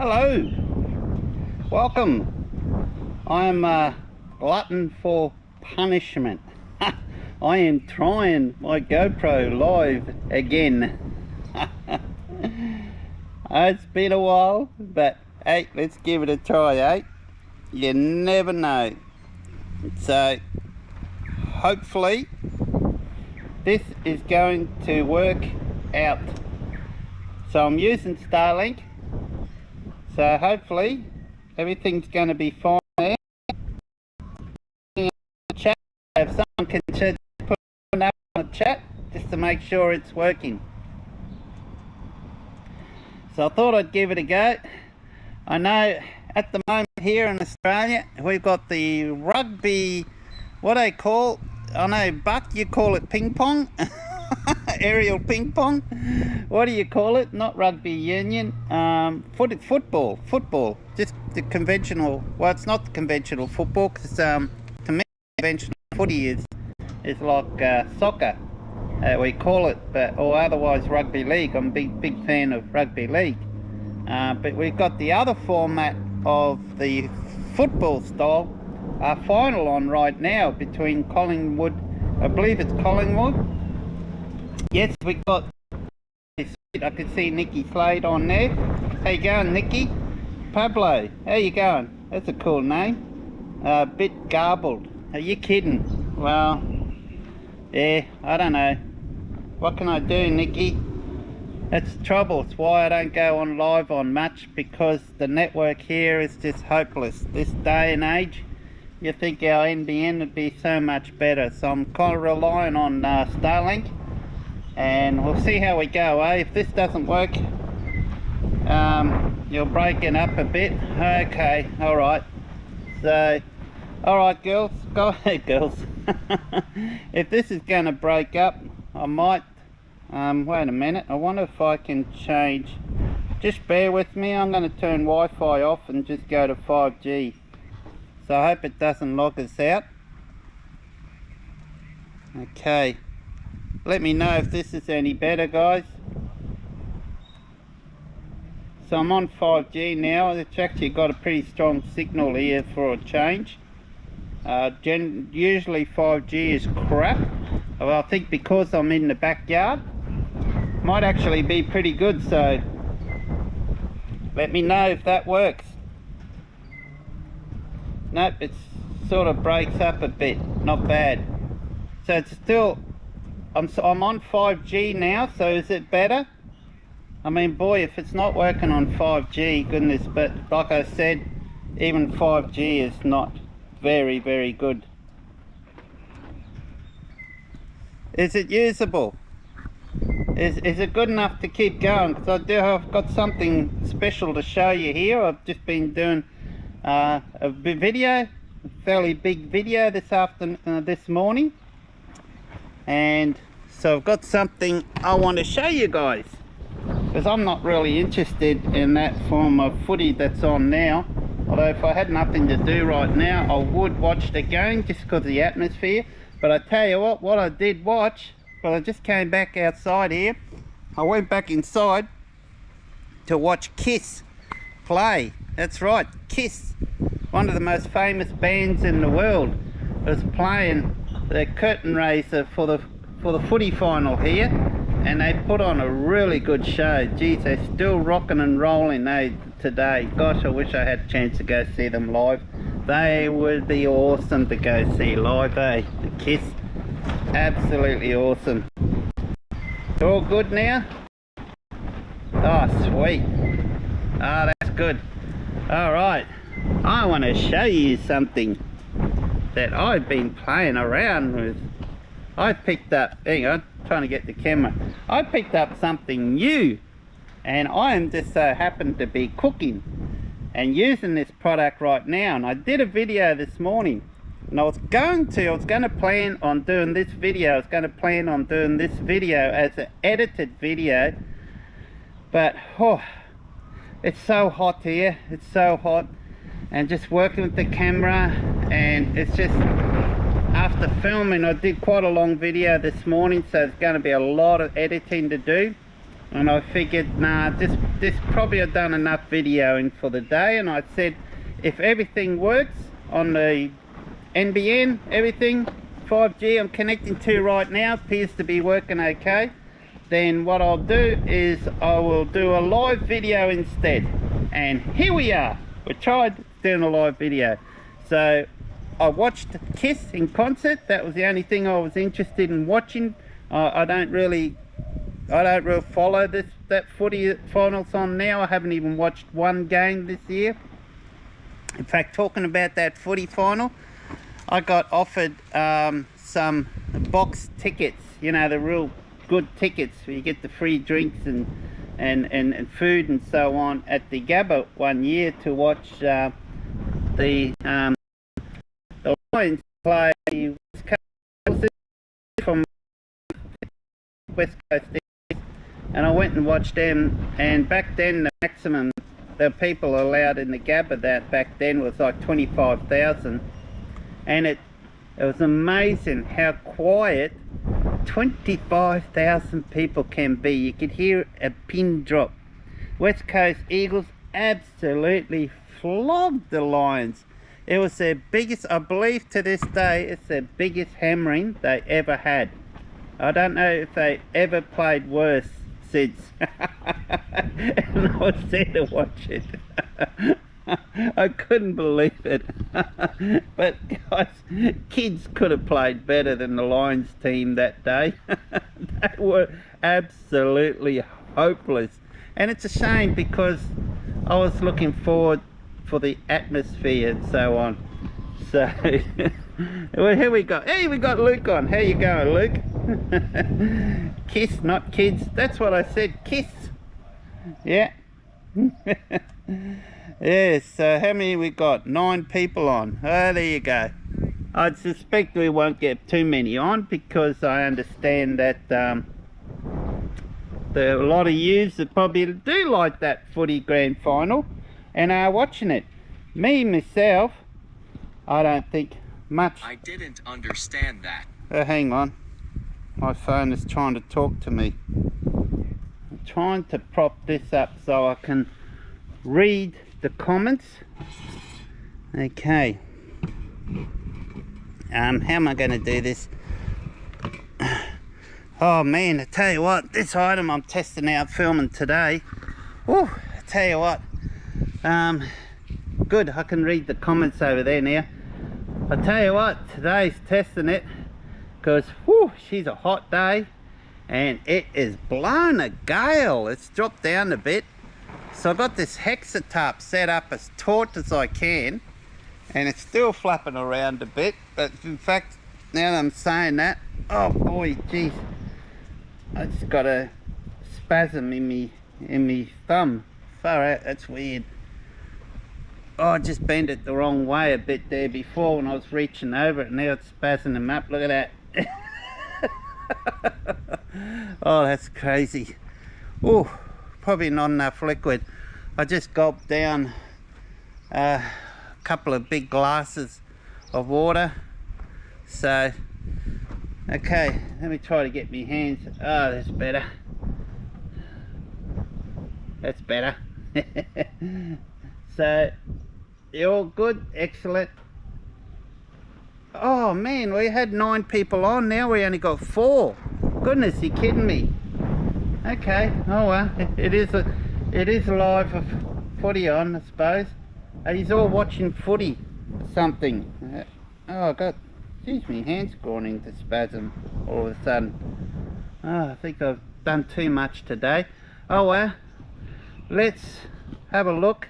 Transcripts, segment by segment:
Hello, welcome. I'm a glutton for punishment. I am trying my GoPro live again. It's been a while, but hey, let's give it a try, eh? You never know. So hopefully this is going to work out. So I'm using Starlink, so hopefully everything's going to be fine there. In the chat, if someone can just put it up on the chat just to make sure it's working. So I thought I'd give it a go. I know at the moment here in Australia we've got the rugby, what they call, I know Buck, you call it ping pong. Aerial ping pong. What do you call it? Not rugby union. Football. Just the conventional. Well, it's not the conventional football, because to me conventional footy is like soccer. We call it, but or otherwise rugby league. I'm a big fan of rugby league. But we've got the other format of the football style final on right now between Collingwood. I believe it's Collingwood. Yes, we got, I can see Nikki Slade on there. How you going, Nikki? Pablo, how you going? That's a cool name. A bit garbled. Are you kidding? Well, yeah, I don't know. What can I do, Nikki? That's the trouble. It's why I don't go on live on much, because the network here is just hopeless. This day and age, you think our NBN would be so much better. So I'm kind of relying on Starlink. And we'll see how we go, eh? If this doesn't work, you're breaking up a bit. Okay, alright. So, alright girls, go ahead girls. If this is going to break up, I might, wait a minute, I wonder if I can change. Just bear with me, I'm going to turn Wi-Fi off and just go to 5G. So I hope it doesn't log us out. Okay. Let me know if this is any better, guys. So I'm on 5G now. It's actually got a pretty strong signal here for a change. Usually 5G is crap. Well, I think because I'm in the backyard, might actually be pretty good. So let me know if that works. Nope, it sort of breaks up a bit. Not bad. So it's still, I'm on 5G now, so is it better? I mean, boy, if it's not working on 5G, goodness, but like I said, even 5G is not very, very good. Is it usable? Is it good enough to keep going? Because I've got something special to show you here. I've just been doing a fairly big video this morning. And so I've got something I want to show you guys, because I'm not really interested in that form of footy that's on now. Although if I had nothing to do right now, I would watch the game just because of the atmosphere. But I tell you what I did watch, well, I just came back outside here. I went back inside to watch Kiss play. That's right, Kiss, one of the most famous bands in the world, was playing the curtain raiser for the footy final here, and they put on a really good show. Geez, they're still rocking and rolling today. Gosh, I wish I had a chance to go see them live. They would be awesome to go see live, eh? The Kiss, absolutely awesome. They're all good now? Oh, sweet. Oh, that's good. Alright, I want to show you something that I've been playing around with. I picked up, hang on, trying to get the camera. I picked up something new, and I am just so happened to be cooking and using this product right now. And I did a video this morning, and I was going to plan on doing this video. as an edited video, but it's so hot here. It's so hot, and just working with the camera, and it's just, after filming, I did quite a long video this morning, so there's going to be a lot of editing to do. and I figured, nah, this probably I've done enough videoing for the day. And I said, if everything works on the NBN, everything 5G I'm connecting to right now appears to be working okay, then what I'll do is I will do a live video instead. And here we are. We tried doing a live video. So I watched Kiss in concert. That was the only thing I was interested in watching. I don't really follow that footy finals on now. I haven't even watched one game this year. In fact, talking about that footy final, I got offered some box tickets, you know, the real good tickets where you get the free drinks and food and so on at the Gabba one year to watch the Lions play West Coast from West Coast, and I went and watched them. And back then the maximum the people allowed in the Gabba that back then was like 25,000, and it was amazing how quiet 25,000 people can be. You could hear a pin drop. West Coast Eagles absolutely flogged the Lions. It was their biggest, I believe to this day, it's their biggest hammering they ever had. I don't know if they ever played worse since. And I was there to watch it. I couldn't believe it. But guys, kids could have played better than the Lions team that day. They were absolutely hopeless. And it's a shame because I was looking forward for the atmosphere and so on. So well, here we go. Hey, we got Luke on. How you going, Luke? Kiss, not kids. That's what I said. Kiss. Yeah. Yes, so how many we got? 9 people on. Oh, there you go. I suspect we won't get too many on because I understand that there are a lot of yous that probably do like that footy grand final and are watching it. Me, myself, I don't think much. I didn't understand that. Hang on. My phone is trying to talk to me. I'm trying to prop this up so I can read the comments. Okay. How am I going to do this? Oh man, I tell you what, this item I'm testing out filming today. Oh, I tell you what. Good, I can read the comments over there now. I tell you what, today's testing it because she's a hot day and it is blowing a gale. It's dropped down a bit. So I've got this Hexatarp set up as taut as I can, and it's still flapping around a bit, but in fact, now that I'm saying that, oh boy, geez, I just got a spasm in me thumb. Far out, that's weird. Oh, I just bent it the wrong way a bit there before when I was reaching over it, now it's spazzing them up. Look at that. Oh, that's crazy. Oh, probably not enough liquid. I just gulped down a couple of big glasses of water. So, okay, let me try to get my hands. Oh, that's better. That's better. So, you're all good? Excellent. Oh man, we had 9 people on, now we only got 4. Goodness, you're kidding me. Okay, oh well, it is live of footy on, I suppose. Are you all watching footy something? Oh, I got, geez, my hand's gone into spasm all of a sudden. Oh, I think I've done too much today. Oh well, let's have a look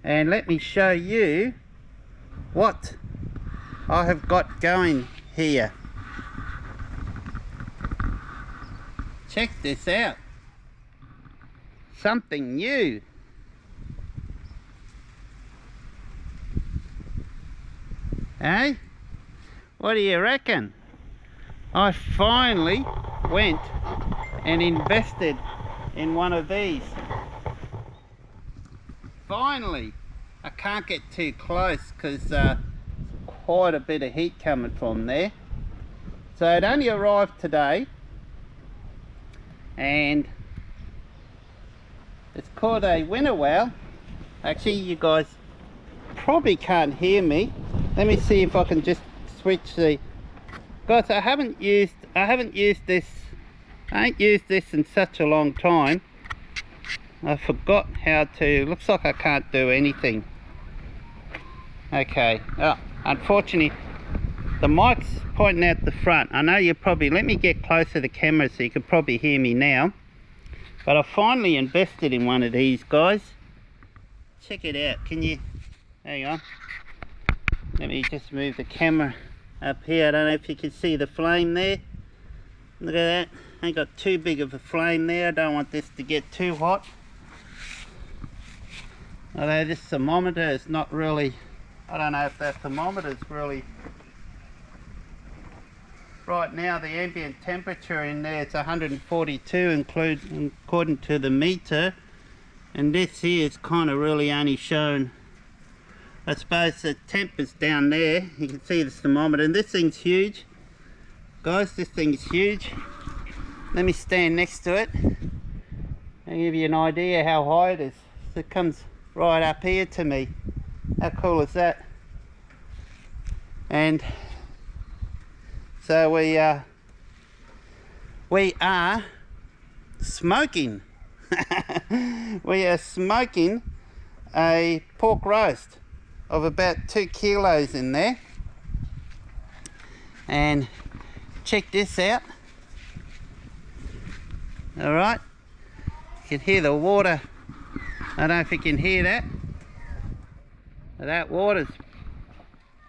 and let me show you what I have got going here. Check this out. Something new. Hey? What do you reckon? I finally went and invested in one of these. Finally. I can't get too close because quite a bit of heat coming from there. So it only arrived today, and It's called a winter well. Actually, you guys probably can't hear me. Let me see if I can just switch the... Guys, I haven't used this. I ain't used this in such a long time. I forgot how to. Looks like I can't do anything. Okay. Oh, unfortunately, the mic's pointing out the front. I know you probably... Let me get closer to the camera so you can probably hear me now. But I finally invested in one of these, guys. Check it out. Can you... Hang on. Let me just move the camera up here. I don't know if you can see the flame there. Look at that. I ain't got too big of a flame there. I don't want this to get too hot. Although this thermometer is not really... I don't know if that thermometer is really... Right now the ambient temperature in there is 142 according to the meter, and this here is kind of really only shown, I suppose the temp is down there. You can see the thermometer, and this thing's huge, guys. This thing's huge. Let me stand next to it and give you an idea how high it is. So it comes right up here to me. How cool is that? And so we are smoking. We are smoking a pork roast of about 2 kilos in there. And check this out. All right, you can hear the water. I don't know if you can hear that. That water's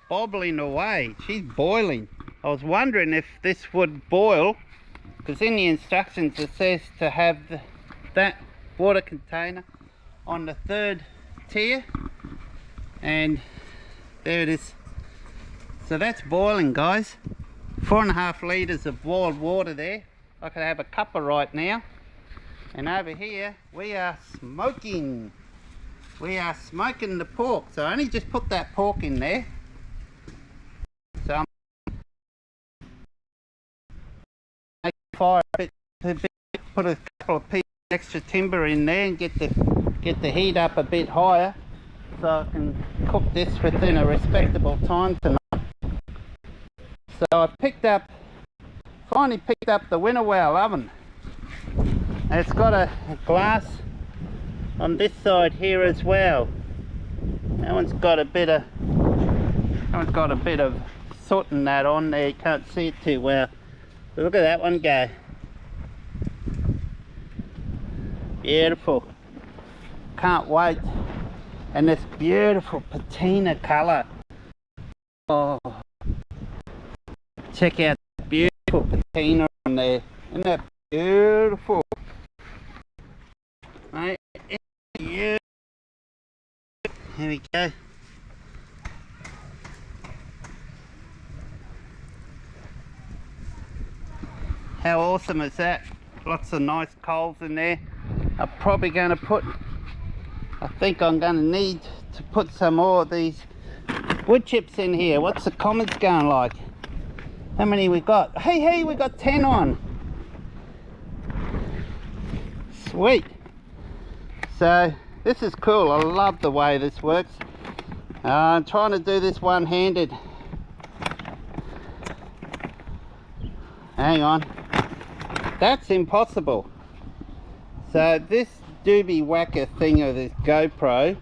bobbling away. She's boiling. I was wondering if this would boil, because in the instructions it says to have that water container on the 3rd tier, and there it is. So that's boiling, guys. 4.5 litres of boiled water there. I could have a cuppa right now. And over here we are smoking. We are smoking the pork. So I only just put that pork in there. So I'm fire a bit, put a couple of pieces of extra timber in there and get the heat up a bit higher, so I can cook this within a respectable time tonight. So I finally picked up the Winterwell oven. And it's got a glass on this side here as well. That one's got a bit of soot and that on there. You can't see it too well. But look at that one go. Beautiful. Can't wait. And this beautiful patina colour. Oh, check out the beautiful patina on there. Isn't that beautiful? Right. Here we go. How awesome is that? Lots of nice coals in there. I'm probably going to put, I think I'm going to need to put some more of these wood chips in here. What's the comments going like? How many we got? Hey, we got 10 on. Sweet. So this is cool. I love the way this works. I'm trying to do this one-handed. Hang on. That's impossible. So this doobie whacker thing of this GoPro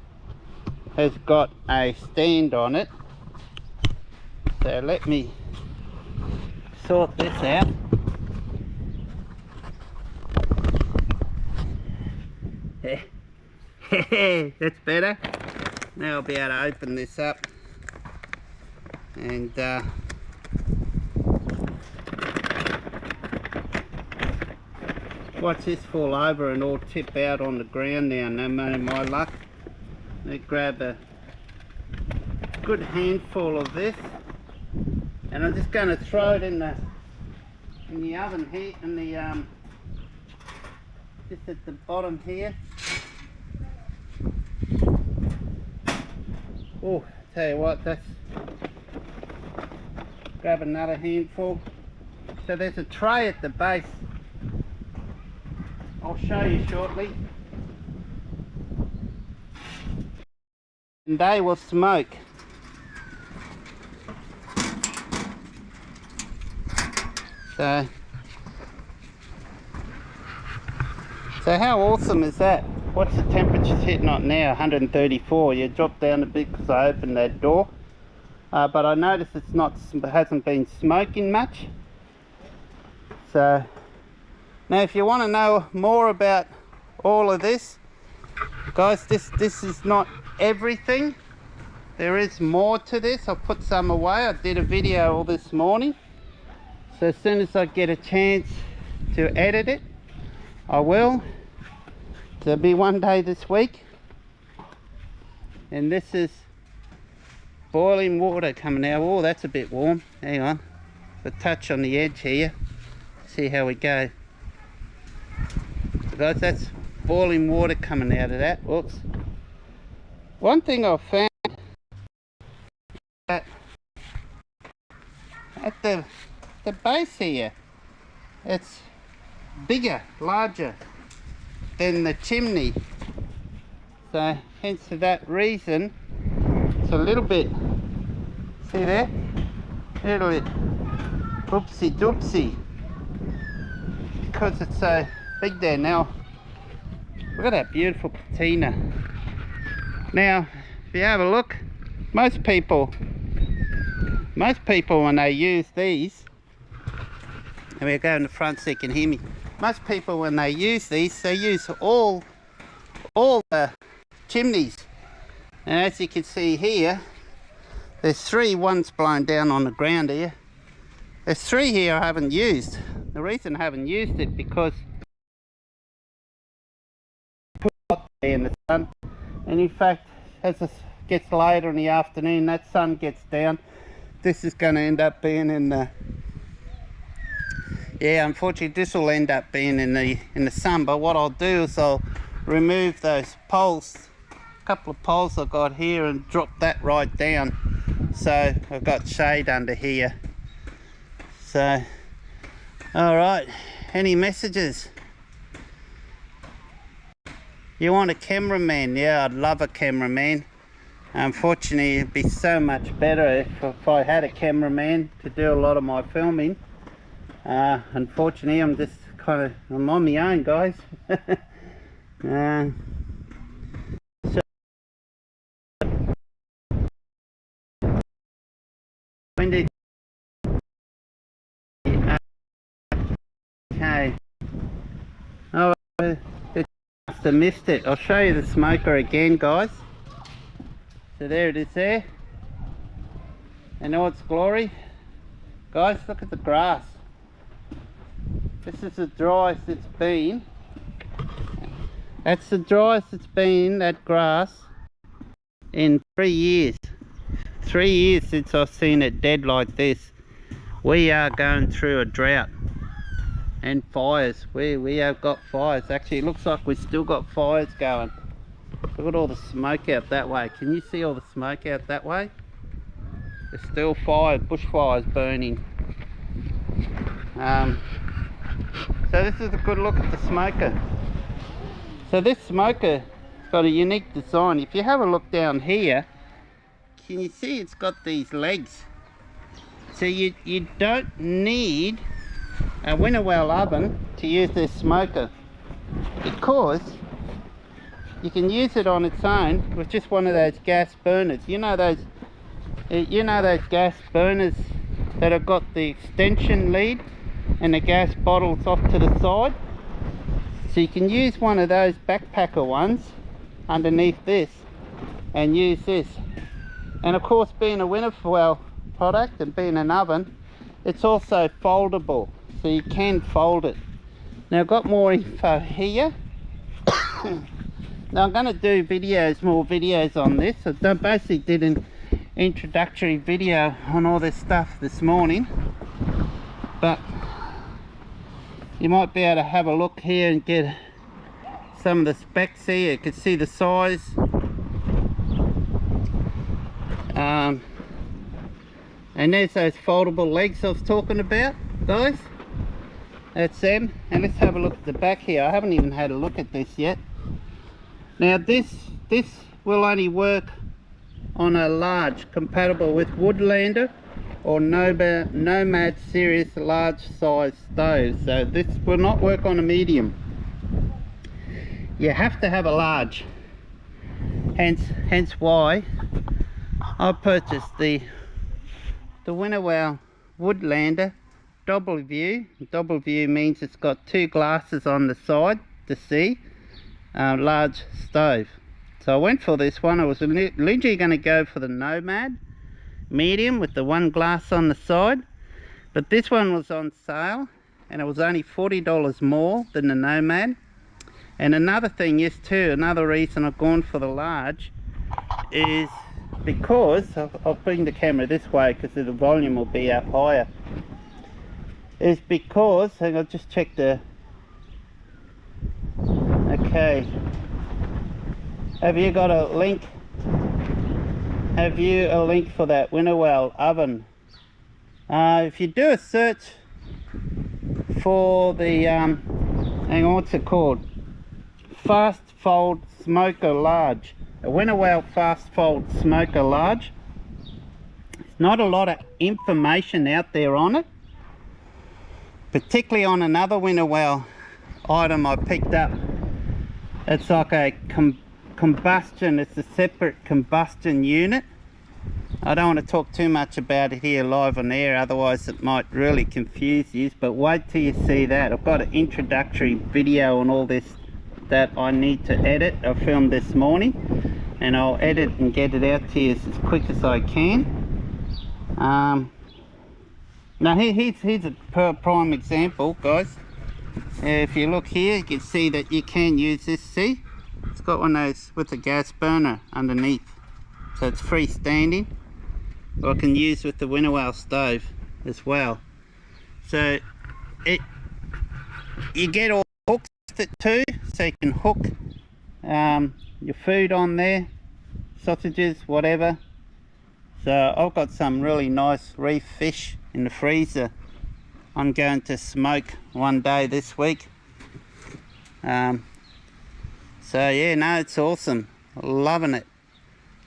has got a stand on it. So let me sort this out. That's better. Now I'll be able to open this up and watch this fall over and all tip out on the ground now. No matter my luck. Let me grab a good handful of this, and I'm just going to throw it in the oven here, in the just at the bottom here. Oh, tell you what, that's, grab another handful. So there's a tray at the base. I'll show you shortly. and they will smoke. So how awesome is that? What's the temperature hitting on now? 134. You dropped down a bit because I opened that door. But I noticed it hasn't been smoking much. So now if you want to know more about all of this, guys, this is not everything. There is more to this. I'll put some away. I did a video all this morning. So as soon as I get a chance to edit it, I will. There'll be one day this week. And this is boiling water coming out. Oh, that's a bit warm. Hang on. A touch on the edge here. See how we go. So guys, that's boiling water coming out of that. Whoops. One thing I've found that at the base here, it's bigger, larger than the chimney. So hence for that reason, it's a little bit, see there? A little bit oopsie doopsie. Because it's so big there. Now, look at that beautiful patina. Now, if you have a look, most people when they use these, and we'll go in the front so you can hear me. Most people when they use these, they use all the chimneys. And as you can see here, there's three, one's blown down on the ground here. There's three here I haven't used. The reason I haven't used it because in the sun, and in fact as it gets later in the afternoon, that sun gets down, this is going to end up being in the, yeah, unfortunately this will end up being in the sun. But what I'll do is I'll remove those poles, a couple of poles I've got here, and drop that right down, so I've got shade under here. So all right, any messages? You want a cameraman? Yeah, I'd love a cameraman. Unfortunately, it'd be so much better if I had a cameraman to do a lot of my filming. Unfortunately, I'm just I'm on my own, guys. So when did okay? Oh, I must have missed it. I'll show you the smoker again, guys. So there it is there. And all its glory. Guys, look at the grass. This is the driest it's been. That's the driest it's been, that grass, in 3 years. 3 years since I've seen it dead like this. We are going through a drought and fires. We have got fires. Actually, it looks like we've still got fires going. Look at all the smoke out that way. Can you see all the smoke out that way? There's still fires, bushfires burning. So this is a good look at the smoker. So this smoker has got a unique design. If you have a look down here, can you see it's got these legs? So you don't need a winter well oven to use this smoker, because you can use it on its own with just one of those gas burners. You know those gas burners that have got the extension lead and the gas bottles off to the side? So you can use one of those backpacker ones underneath this and use this. And of course, being a winter well product and being an oven, it's also foldable, so you can fold it. Now I've got more info here. Now I'm going to do more videos on this. I basically did an introductory video on all this stuff this morning, but you might be able to have a look here and get some of the specs here. You can see the size, and there's those foldable legs I was talking about, guys. That's them. And let's have a look at the back here. I haven't even had a look at this yet. Now this will only work on a large, compatible with Woodlander or Nomad series large size stoves. So this will not work on a medium. You have to have a large. Hence why I purchased the Winterwell Woodlander double view. Double view means it's got two glasses on the side to see. Large stove. So I went for this one. I was literally going to go for the Nomad medium with the one glass on the side, but this one was on sale and it was only $40 more than the Nomad. And another thing is too, another reason I've gone for the large is because I'll bring the camera this way because the volume will be up higher, is because, and I'll just check the, okay, have you got a link? Have you a link for that Winterwell oven? If you do a search for the, hang on, what's it called? Fast Fold Smoker Large. A Winterwell Fast Fold Smoker Large. There's not a lot of information out there on it. Particularly on another Winterwell item I picked up. It's like a combustion, it's a separate combustion unit. I don't want to talk too much about it here live on air, otherwise it might really confuse you, but wait till you see that. I've got an introductory video on all this that I need to edit. I filmed this morning and I'll edit and get it out to you as quick as I can. Now here's a prime example, guys. If you look here, you can see that you can use this, see? It's got one of those with a gas burner underneath, so it's freestanding. I can use with the Winterwell stove as well. So you get all hooks with it too, so you can hook your food on there, sausages, whatever. So I've got some really nice reef fish in the freezer. I'm going to smoke one day this week. So yeah, no, it's awesome. Loving it.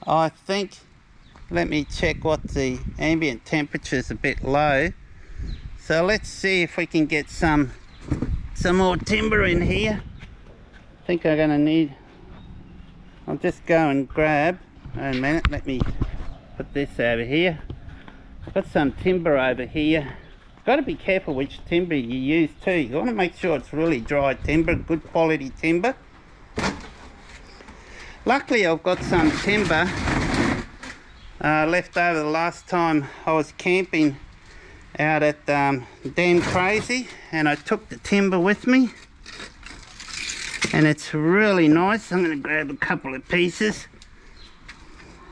I think, let me check what the ambient temperature is, a bit low. So let's see if we can get some more timber in here. I think I'm gonna need, I'll just go and grab, wait a minute, let me put this over here. I've got some timber over here. Got to be careful which timber you use too. You want to make sure it's really dry timber, good quality timber. Luckily I've got some timber left over the last time I was camping out at Dan Crazy, and I took the timber with me and it's really nice. I'm going to grab a couple of pieces,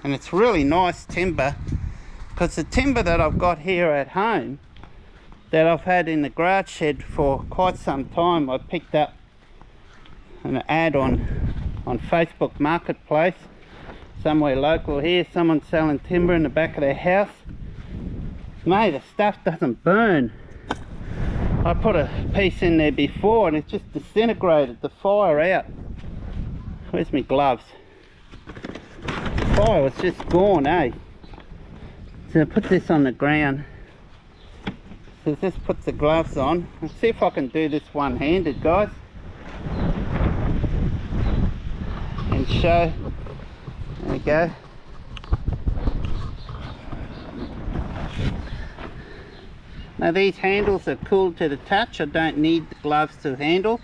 and it's really nice timber, because the timber that I've got here at home that I've had in the garage shed for quite some time, I picked up an ad on Facebook Marketplace somewhere local here. Someone's selling timber in the back of their house. Mate, the stuff doesn't burn. I put a piece in there before and it just disintegrated the fire out. Where's my gloves? The fire was just gone, eh? So I put this on the ground. So just put the gloves on. Let's see if I can do this one-handed, guys, and show. There we go. Now these handles are cool to the touch. I don't need the gloves to handle.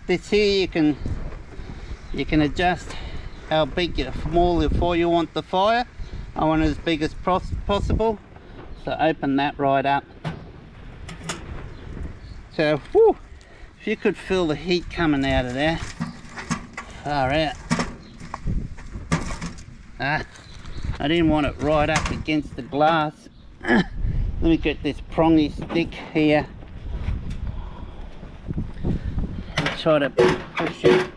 This here you can adjust how big or small you want the fire. I want it as big as possible. So open that right up. So, whew, if you could feel the heat coming out of there, far out. I didn't want it right up against the glass. Let me get this prongy stick here and try to push it.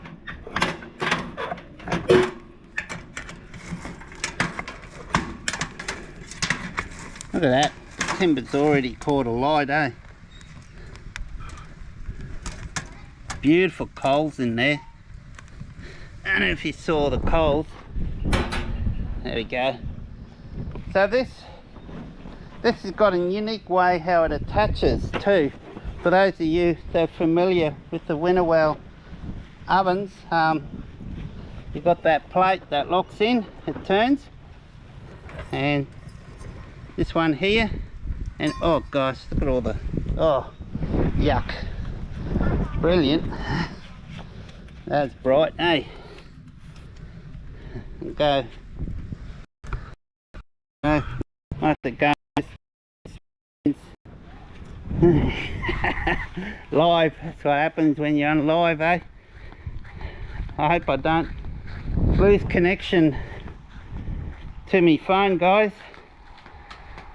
Look at that, timber's already caught alight, eh? Beautiful coals in there. I don't know if you saw the coals. There we go. So this has got a unique way how it attaches too. For those of you that are familiar with the Winterwell ovens, you've got that plate that locks in, it turns, and this one here, and oh gosh, look at all the, oh yuck, brilliant. That's bright, eh? Go. I have to go live. That's what happens when you're on live, eh? I hope I don't lose connection to me phone, guys.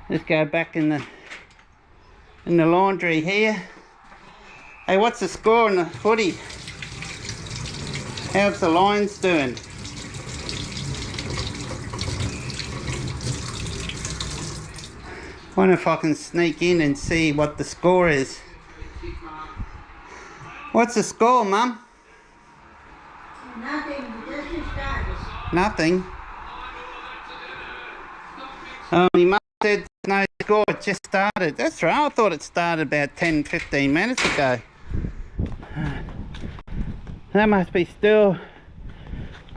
Let's go back in the laundry here. Hey, what's the score in the footy? How's the Lions doing? Wonder if I can sneak in and see what the score is. What's the score, Mum? Nothing, just started. Nothing? Your mum said no score, it just started. That's right, I thought it started about 10-15 minutes ago. They must be still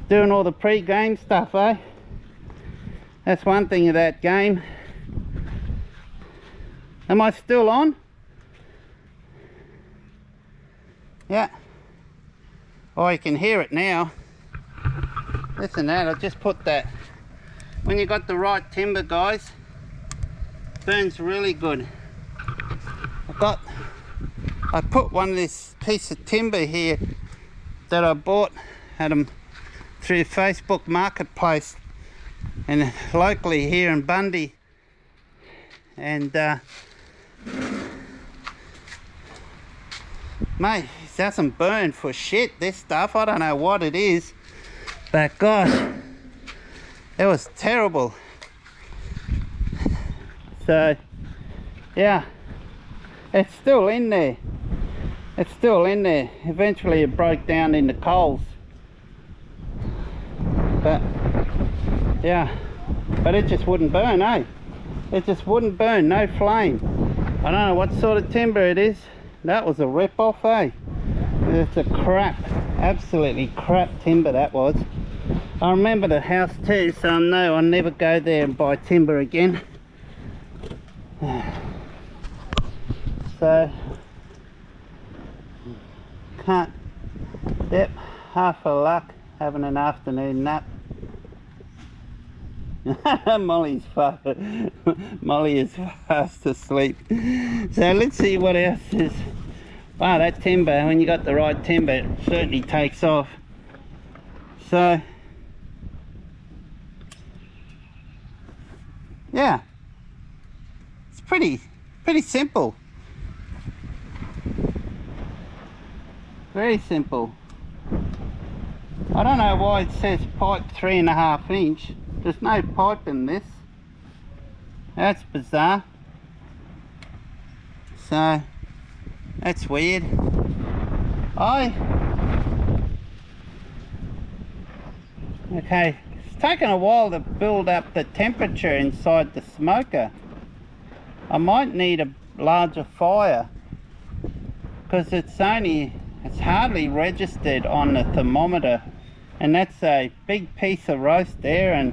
doing all the pre-game stuff, eh? That's one thing of that game. Am I still on? Yeah. Oh, you can hear it now. Listen, that I'll just put that. When you got the right timber, guys, burns really good. I put one of this piece of timber here that I bought at them through Facebook Marketplace and locally here in Bundy, and mate, it doesn't burn for shit, this stuff. I don't know what it is, but gosh, it was terrible. So yeah, it's still in there. It's still in there. Eventually it broke down into coals. But yeah, but it just wouldn't burn, eh? It just wouldn't burn, no flame. I don't know what sort of timber it is. That was a rip-off, eh? It's a crap, absolutely crap timber that was. I remember the house too, so I know I'll never go there and buy timber again. So can't. Yep, half a luck having an afternoon nap. Molly is fast asleep. So let's see what else is. Wow, that timber, when you got the right timber, it certainly takes off. So yeah, it's pretty simple. Very simple. I don't know why it says pipe 3.5 inch. There's no pipe in this. That's bizarre. So that's weird. Okay, it's taken a while to build up the temperature inside the smoker. I might need a larger fire because it's hardly registered on the thermometer, and that's a big piece of roast there, and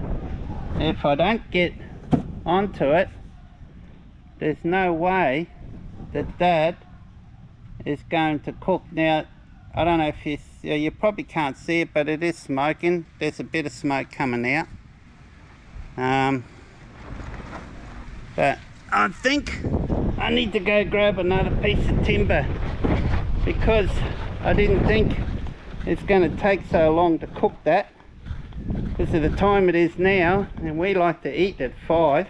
if I don't get onto it, there's no way that is going to cook. Now I don't know if you probably can't see it, but it is smoking. There's a bit of smoke coming out, but I think I need to go grab another piece of timber because I didn't think it's going to take so long to cook that because of the time it is now, and we like to eat at 5.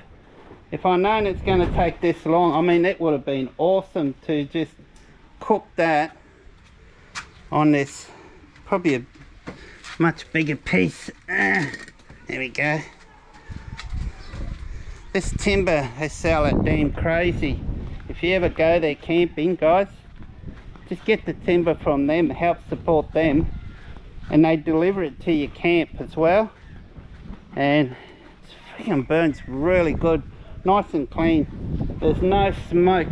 If I'd known it's going to take this long, I mean, it would have been awesome to just cook that on this, probably a much bigger piece. There we go. This timber they sell at damn crazy. If you ever go there camping, guys, just get the timber from them, help support them, and they deliver it to your camp as well. And it's freaking burns really good, nice and clean. There's no smoke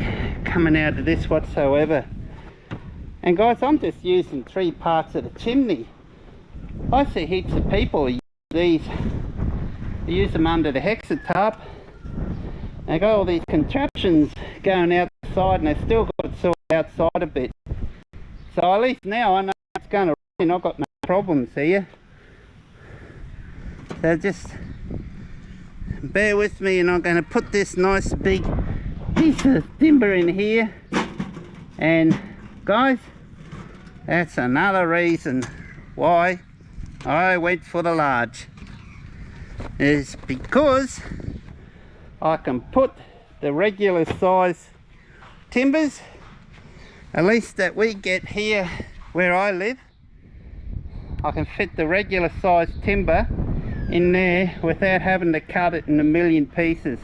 coming out of this whatsoever. And guys, I'm just using 3 parts of the chimney. I see heaps of people use these. They use them under the Hexa-Tarp. They got all these contraptions going outside, and they've still got it sorted outside a bit. So at least now I know it's going to rain. I've got no problems here. So just bear with me, and I'm going to put this nice big piece of timber in here. And guys, that's another reason why I went for the large, is because I can put the regular size timbers, at least that we get here where I live. I can fit the regular size timber in there without having to cut it in a million pieces.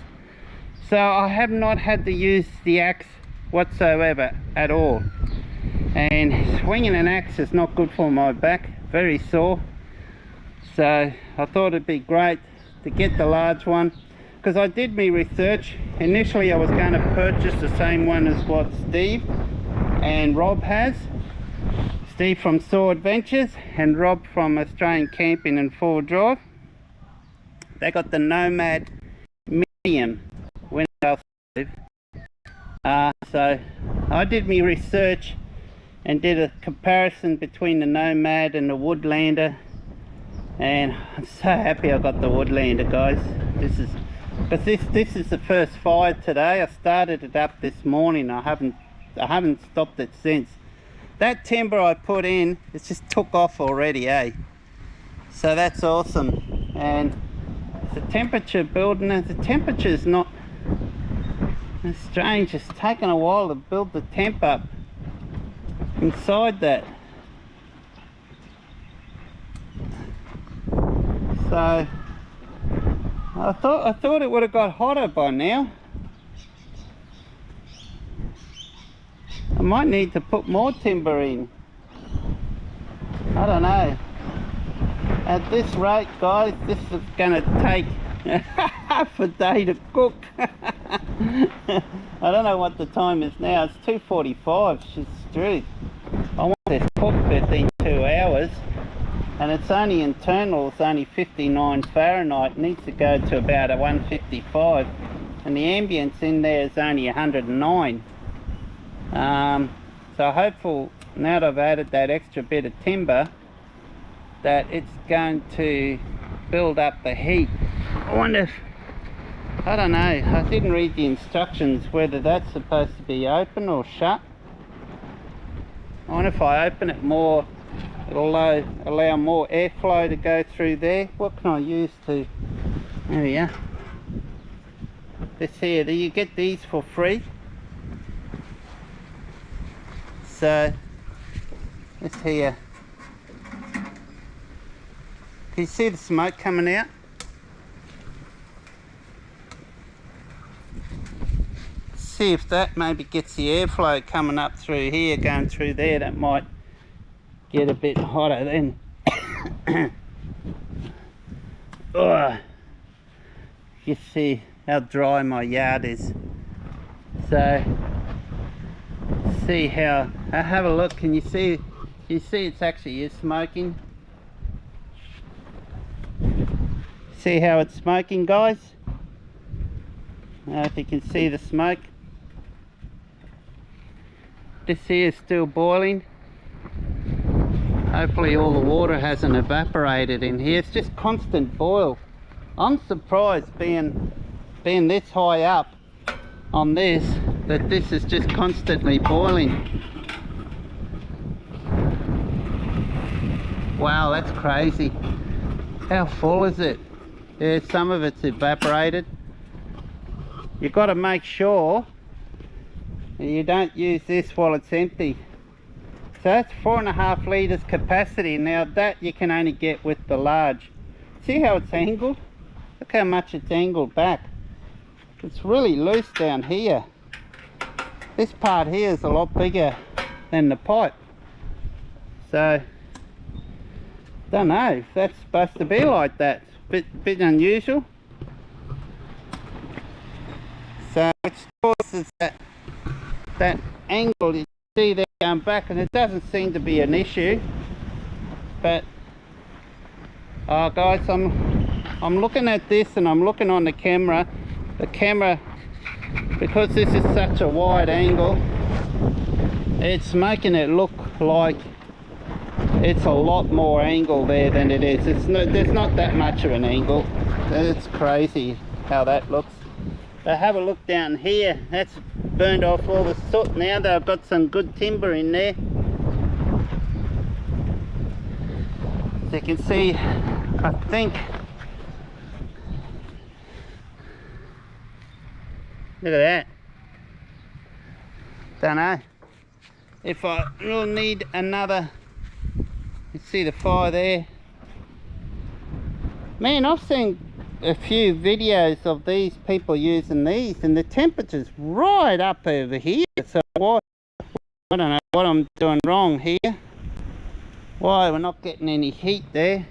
So I have not had to use the axe whatsoever at all. And swinging an axe is not good for my back, very sore. So I thought it'd be great to get the large one, because I did my research. Initially I was going to purchase the same one as what Steve and Rob has. Steve from Saw Adventures and Rob from Australian Camping and 4Drive. They got the Nomad Medium when I live. So I did my research and did a comparison between the Nomad and the Woodlander, and I'm so happy I got the Woodlander, guys. This is the first fire today. I started it up this morning. I haven't stopped it since. That timber I put in, it just took off already, eh? So that's awesome. And the temperature building, the temperature's not, it's strange. It's taken a while to build the temp up inside that. So I thought it would have got hotter by now. I might need to put more timber in. I don't know. At this rate, guys, this is going to take half a day to cook. I don't know what the time is now. It's 2:45. She's true. I want this cooked within 2 hours, and it's only internal. It's only 59 Fahrenheit. It needs to go to about a 155, and the ambience in there is only 109. So hopeful now that I've added that extra bit of timber that it's going to build up the heat. I wonder if, I don't know, I didn't read the instructions whether that's supposed to be open or shut. I wonder if I open it more, it'll allow more airflow to go through there. What can I use to, there we are. This here, do you get these for free? So, this here. Can you see the smoke coming out? See if that maybe gets the airflow coming up through here, going through there. That might get a bit hotter then. Oh, you see how dry my yard is. So, see how, have a look. Can you see? You see it's actually is smoking. See how it's smoking, guys? I don't know if you can see the smoke. This here is still boiling. Hopefully all the water hasn't evaporated in here. It's just constant boil. I'm surprised being this high up on this, that this is just constantly boiling. Wow, that's crazy. How full is it? Yeah, some of it's evaporated. You've got to make sure you don't use this while it's empty. So that's 4.5 litres capacity. Now that you can only get with the large. See how it's angled? Look how much it's angled back. It's really loose down here. This part here is a lot bigger than the pipe. So, don't know if that's supposed to be like that. Bit unusual. is that angle you see there going back, and it doesn't seem to be an issue. But guys, I'm looking at this and I'm looking on the camera. The camera, because this is such a wide angle, it's making it look like it's a lot more angle there than it is. There's not that much of an angle. It's crazy how that looks. But have a look down here. That's burned off all the soot now. They've got some good timber in there. As you can see, I think, look at that. Don't know if I will need another. You see the fire there. Man, I've seen a few videos of these people using these, and the temperature's right up over here. So why, I don't know what I'm doing wrong here. Why we're not getting any heat there.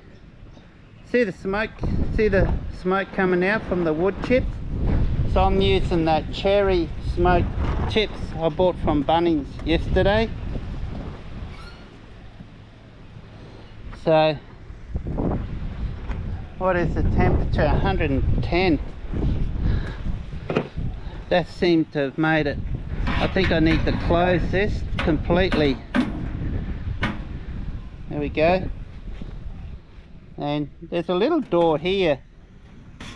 See the smoke? See the smoke coming out from the wood chips? So I'm using that cherry smoked chips I bought from Bunnings yesterday. So what is the temperature? 110. That seemed to have made it. I think I need to close this completely. There we go. And there's a little door here.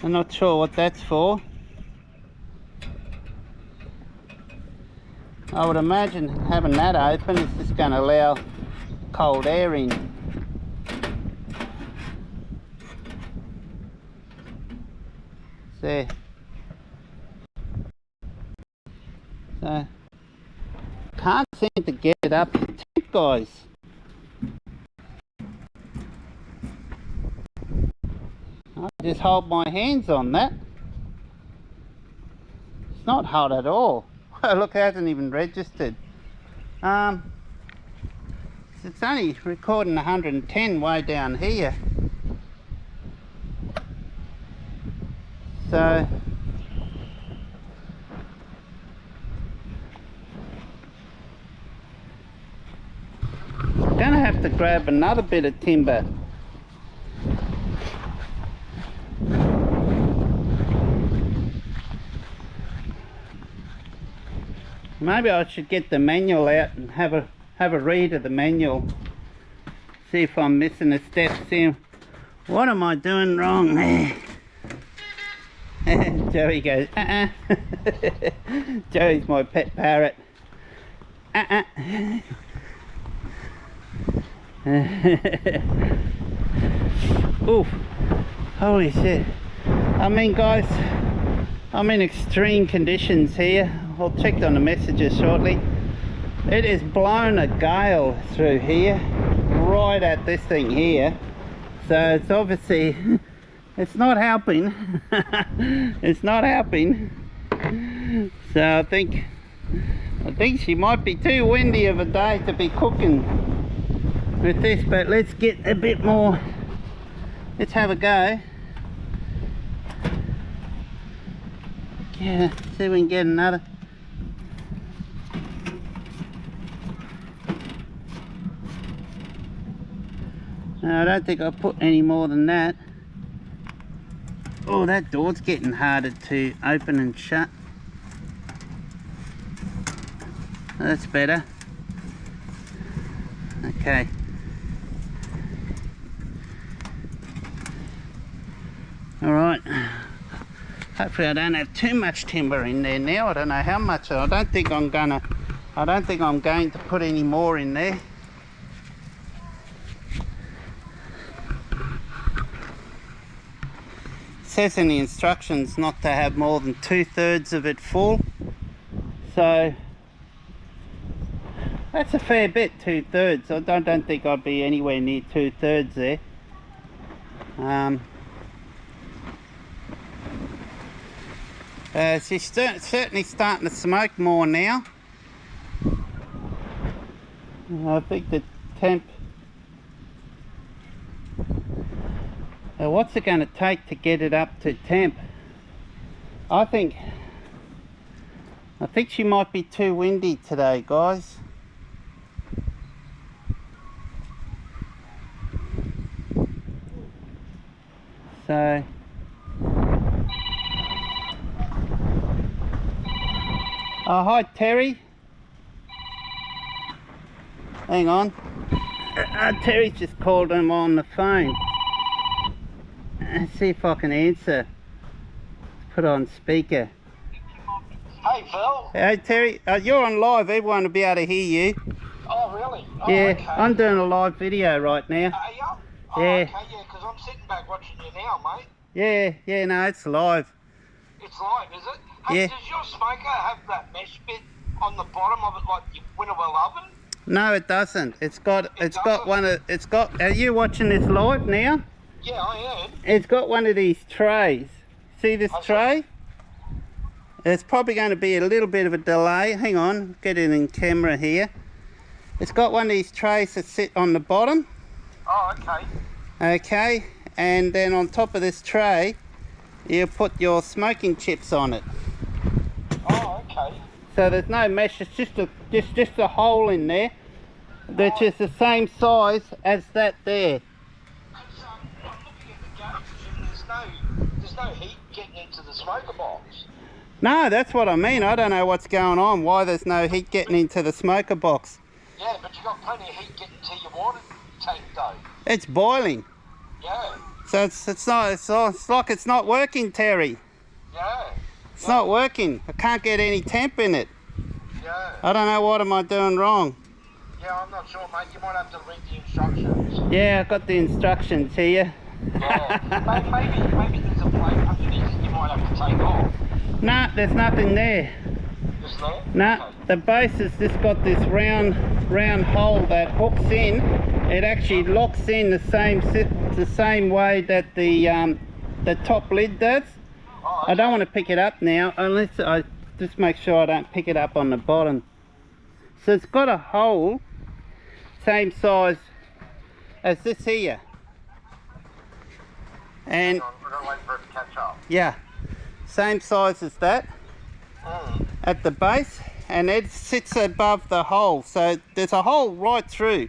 I'm not sure what that's for. I would imagine having that open is just going to allow cold air in. There. So can't seem to get it up the tent, guys. I just hold my hands on that. It's not hot at all. Look, it hasn't even registered. It's only recording 110 way down here. So I'm gonna have to grab another bit of timber. Maybe I should get the manual out and have a read of the manual. See if I'm missing a step. See what am I doing wrong there? Joey goes, Joey's my pet parrot. Oof, holy shit. I mean, guys, I'm in extreme conditions here. I'll check on the messages shortly. It is blown a gale through here, right at this thing here. So it's obviously, it's not helping. It's not helping. So I think she might be too windy of a day to be cooking with this, but let's get a bit more. Let's have a go. Yeah, see if we can get another. No, I don't think I'll put any more than that. Oh, that door's getting harder to open and shut. That's better. Okay. Alright. Hopefully I don't have too much timber in there now. I don't know how much. I don't think I'm going to put any more in there. It says in the instructions not to have more than 2/3 of it full. So that's a fair bit, 2/3. I don't think I'd be anywhere near 2/3 there. She's certainly starting to smoke more now. I think the temp. What's it going to take to get it up to temp? I think I think she might be too windy today, guys. So oh, hi Terry. Hang on. Terry's just called him on the phone. Let's see if I can answer. Put on speaker. Hey Phil. Hey Terry, you're on live, everyone will be able to hear you. Oh really? Oh, Yeah, okay. I'm doing a live video right now. Are you? Oh, Yeah. Okay, yeah, because I'm sitting back watching you now, mate. Yeah, no, it's live. It's live, is it? Hey, Yeah. Does your smoker have that mesh bit on the bottom of it like your Winterwell oven? No, it doesn't. It's got doesn't? one of are you watching this live now? Yeah, I am. It's got one of these trays. See this I see. tray? It's probably going to be a little bit of a delay. Hang on, get it in camera here. It's got one of these trays that sit on the bottom. Oh, okay. Okay, and then on top of this tray, you put your smoking chips on it. Oh, okay. So there's no mesh. It's just a hole in there, which is the same size as that there. Because I'm looking at the gauge and there's no heat getting into the smoker box. No, that's what I mean. I don't know what's going on. Why there's no heat getting into the smoker box? Yeah, but you got plenty of heat getting to your water tank though. It's boiling. Yeah, So it's like it's not working, Terry. yeah, It's not working. I can't get any temp in it. yeah. I don't know what am I doing wrong. Yeah, I'm not sure, mate. You might have to read the instructions. Yeah, I've got the instructions here. Yeah, maybe there's a plate underneath that you might have to take off. No, there's nothing there. Just there? No, Okay. the base has just got this round hole that hooks in. It actually locks in the same way that the top lid does. Oh, I don't want to pick it up now unless I just make sure I don't pick it up on the bottom. So it's got a hole same size as this here. And Hang on, we're going to wait for it to catch up. yeah, same size as that Mm. at the base, and it sits above the hole, so there's a hole right through.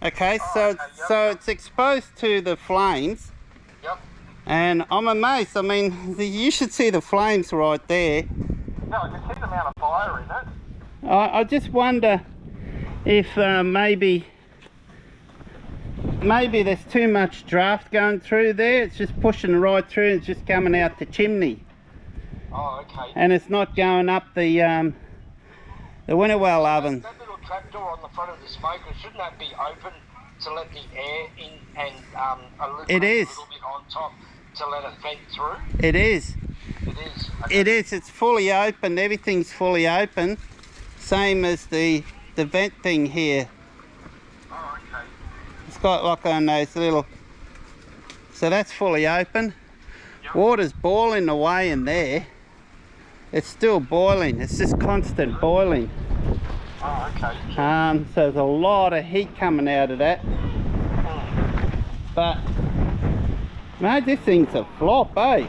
Okay, Oh, so okay, yep. so it's exposed to the flames, Yep. and I'm amazed. I mean, you should see the flames right there. No, I can see the amount of fire in it. I just wonder if maybe there's too much draft going through there. It's just pushing right through. It's just coming out the chimney, Oh, okay. and it's not going up the Winterwell oven. That little trapdoor on the front of the smoker, shouldn't that be open to let the air in and It is. a little bit on top to let it vent through? It is. It is. Okay. It is. It's fully open. Everything's fully open. Same as the vent thing here. Oh, okay. It's got like on those little. So that's fully open. Yep. Water's boiling away in there. It's still boiling. It's just constant boiling. Oh, okay. So there's a lot of heat coming out of that. Mm. But mate, this thing's a flop, eh?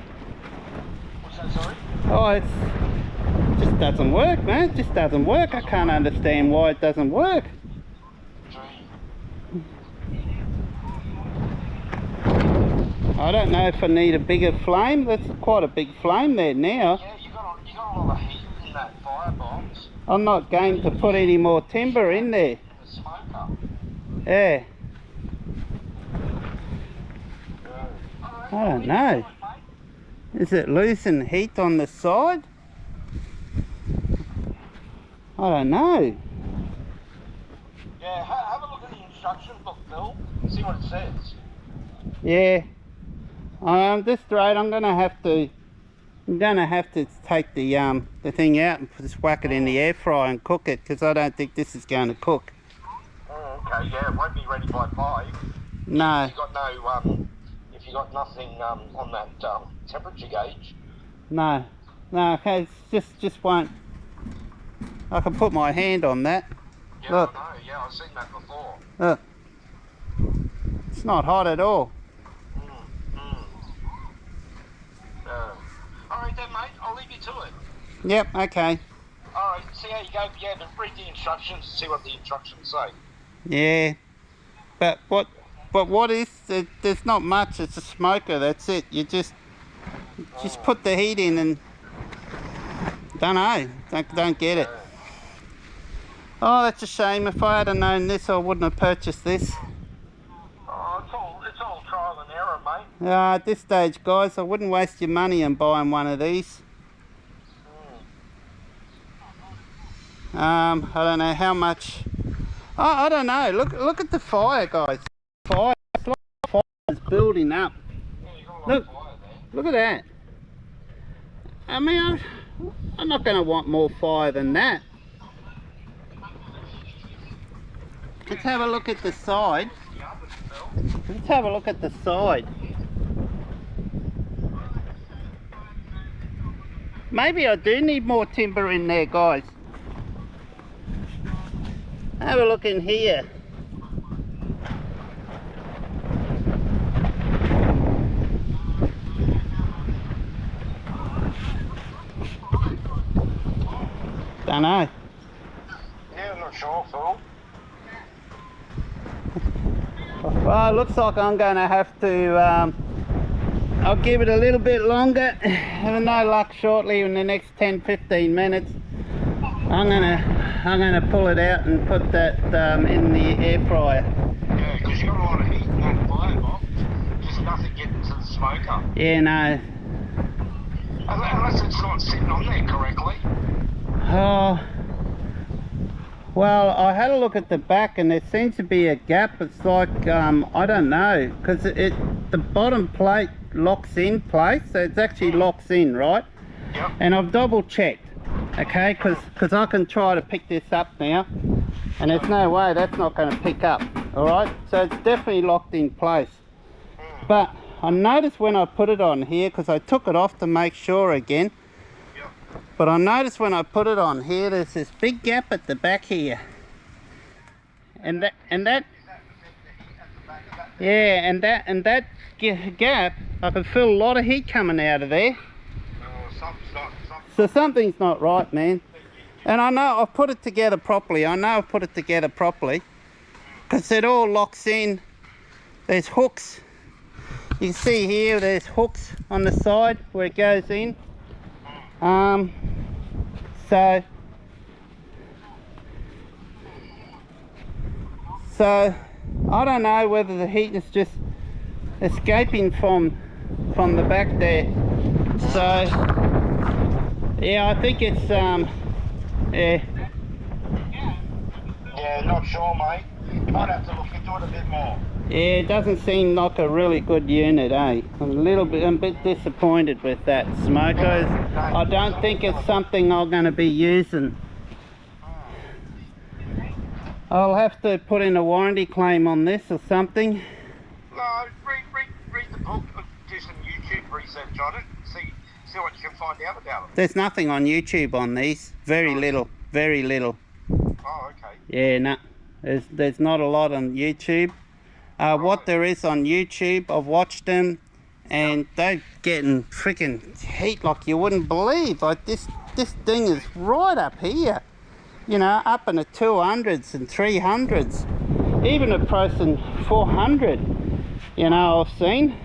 What's that, sorry? Oh, it just doesn't work, man. It just doesn't work. I can't understand why it doesn't work. Gee. I don't know if I need a bigger flame. That's quite a big flame there now. Yeah, you got a lot of heat in that firebox. I'm not going to put any more timber in there. The smoker. Yeah. Yeah. I don't know. Is it losing heat on the side? I don't know. Yeah, have a look at the instruction book, Phil. See what it says. Yeah. This rate, I'm gonna have to take the thing out and just whack it in the air fryer and cook it, because I don't think this is going to cook. Oh, okay, yeah, it won't be ready by 5. No. If you got no, if you got nothing on that temperature gauge. No. Okay, it's just won't. I can put my hand on that. Yeah, Look. I know, yeah, I've seen that before. Look. It's not hot at all. Alright then, mate, I'll leave you to it. Yep, okay. Alright, see how you go. Yeah, but read the instructions, see what the instructions say. Yeah. But what is it? There's not much. It's a smoker. That's it. You just put the heat in and don't know. Don't get it. Oh, that's a shame. If I had known this, I wouldn't have purchased this. Oh, it's all trial and error, mate. At this stage, guys, I wouldn't waste your money on buying one of these. I don't know how much. Oh, I don't know. Look at the fire, guys. Fire. It's like fire is building up. Look at that. I mean, I'm not going to want more fire than that. Let's have a look at the side. Let's have a look at the side. Maybe I do need more timber in there, guys. Have a look in here. Don't know. Yeah, I'm not sure, Phil. Well, it looks like I'm going to have to, I'll give it a little bit longer. Having no luck shortly in the next 10-15 minutes. I'm gonna pull it out and put that in the air fryer. Yeah, because you've got a lot of heat in that fire box. Just nothing getting to the smoker. Yeah, no. Unless it's not sitting on there correctly. Oh. Well, I had a look at the back and there seems to be a gap. It's like, I don't know, because the bottom plate locks in place, so it's actually locks in, right? Yep. And I've double checked, okay, because I can try to pick this up now, and there's no way that's not going to pick up, all right? So it's definitely locked in place. But I noticed when I put it on here, because I took it off to make sure again, but I noticed when I put it on here, there's this big gap at the back here. And that yeah, and that gap, I can feel a lot of heat coming out of there. So something's not right, man. And I know I've put it together properly. Because it all locks in. There's hooks. You can see here, there's hooks on the side where it goes in. So I don't know whether the heat is just escaping from the back there. So yeah, I think it's yeah. Yeah, not sure, mate. You might have to look into it a bit more. Yeah, it doesn't seem like a really good unit, eh? I'm a bit disappointed with that, smokers. I don't think it's something I'm going to be using. I'll have to put in a warranty claim on this or something. No, read the book, do some YouTube research on it, see what you can find out about it. There's nothing on YouTube on these. Very little. Oh, okay. Yeah, no. There's not a lot on YouTube. What there is on YouTube, I've watched them, and they're getting freaking heat like you wouldn't believe. Like this thing is right up here, you know, up in the 200s and 300s, even approaching 400. You know, I've seen.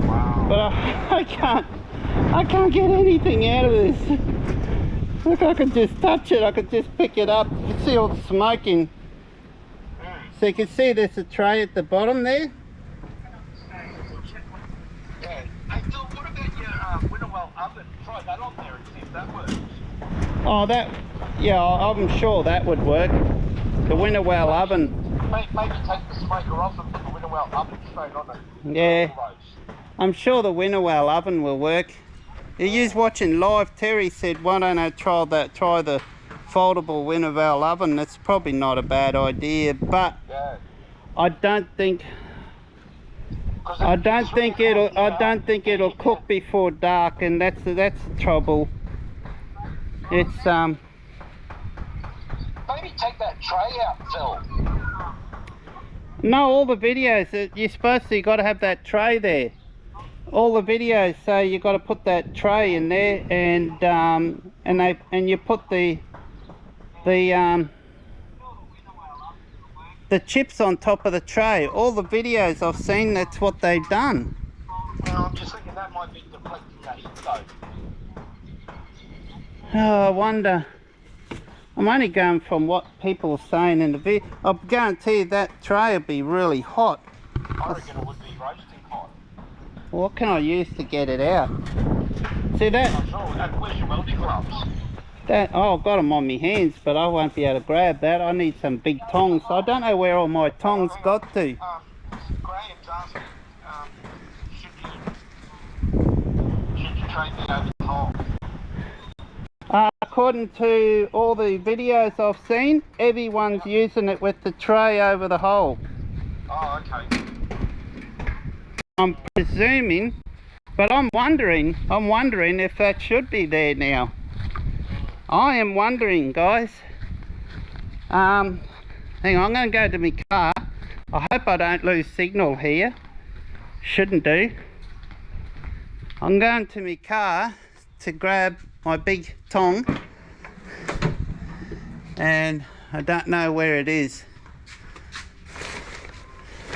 Wow. But I can't get anything out of this. Look, I could just touch it. I could just pick it up. You can see all the smoking. So you can see there's a tray at the bottom there. Yeah. Hey, Phil, what about your Winterwell oven? Try that on there and see if that works. Oh, yeah, I'm sure that would work. The Winterwell oven. Maybe take the smoker off and put the Winterwell oven straight on it. Yeah. I'm sure the Winterwell oven will work. You was watching live, Terry said, why don't I try the foldable Winterwell oven. That's probably not a bad idea, but yeah. I don't think it'll cook before dark, and that's the trouble. It's maybe take that tray out, Phil. No, all the videos you're supposed to, you got to have that tray there. All the videos say you got to put that tray in there, and and you put the chips on top of the tray. All the videos I've seen, that's what they've done. Well, I'm just thinking that might be deflecting the heat though. Oh, I wonder. I'm only going from what people are saying in the video. I guarantee you that tray will be really hot. I reckon it would be roasting hot. What can I use to get it out? See that? I'm sure. And where's your welding gloves? Oh, I've got them on my hands, but I won't be able to grab that. I need some big tongs. I don't know where all my tongs got to. Graham's asking, should you trade me over the hole? According to all the videos I've seen, everyone's using it with the tray over the hole. Oh, okay. I'm presuming, but I'm wondering if that should be there now. I am wondering, guys. Hang on, I'm going to go to my car. I hope I don't lose signal here. Shouldn't do. I'm going to my car to grab my big tong, and I don't know where it is.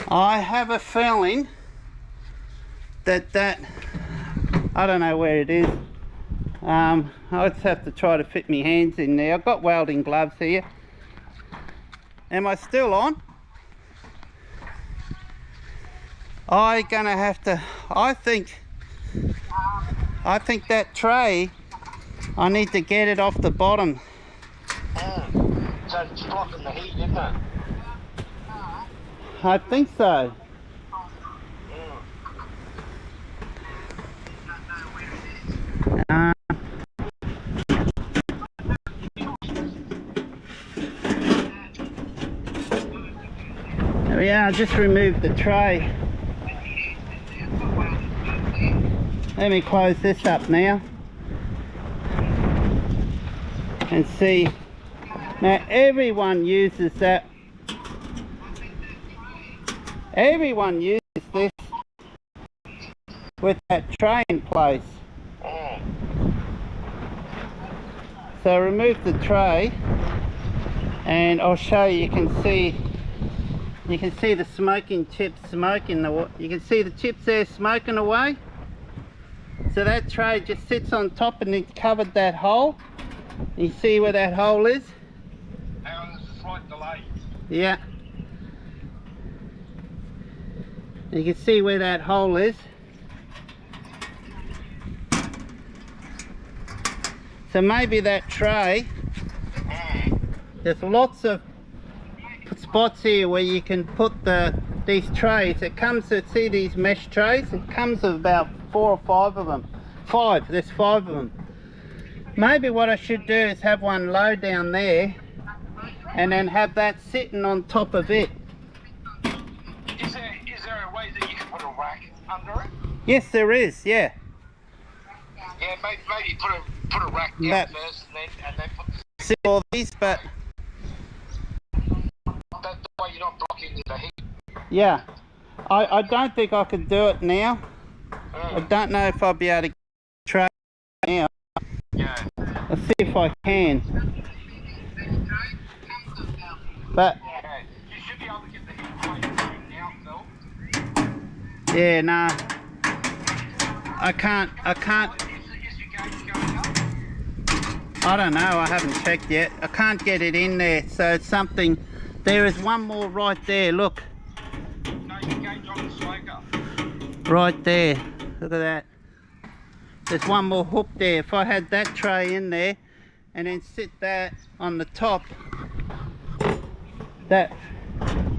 I have a feeling that I don't know where it is. I just have to try to fit my hands in there. I've got welding gloves here. Am I still on? I'm gonna have to, I think that tray, I need to get it off the bottom. So it's blocking the heat, isn't it? I think so. There we are, I just removed the tray. Let me close this up now and see. Now everyone uses that. Everyone uses this with that tray in place. So remove the tray and I'll show you. You can see the smoking chips smoking. You can see the chips there smoking away. So that tray just sits on top and it's covered that hole. You see where that hole is? Hang on, there's a slight delay. Yeah. You can see where that hole is. So maybe that tray, there's lots of spots here where you can put these trays. It comes to, see these mesh trays? It comes with about 4 or 5 of them. There's 5 of them. Maybe what I should do is have one low down there and then have that sitting on top of it. Is there a way that you can put a rack under it? Yes, there is, yeah. Yeah, maybe put a rack down first and then put the... See all these, but... That way you're not blocking the heat. Yeah. I don't think I could do it now. I don't know if I'll be able to try now. Yeah. Let's see if I can. But... Yeah. You should be able to get the heat now, Phil. Yeah, nah. I can't. I don't know, I haven't checked yet. I can't get it in there, so it's something. There is one more right there, look. No, your gauge on the smoker. Right there, look at that. There's one more hook there. If I had that tray in there and then sit that on the top, that.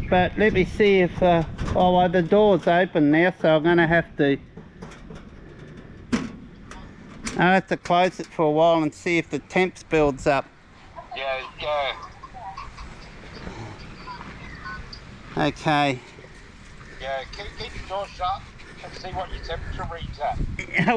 But let me see if, oh well, the door's open now, so I'm gonna have to close it for a while and see if the temps builds up. Yeah, yeah. Okay. Yeah, keep your door shut and see what your temperature reads at. Yeah,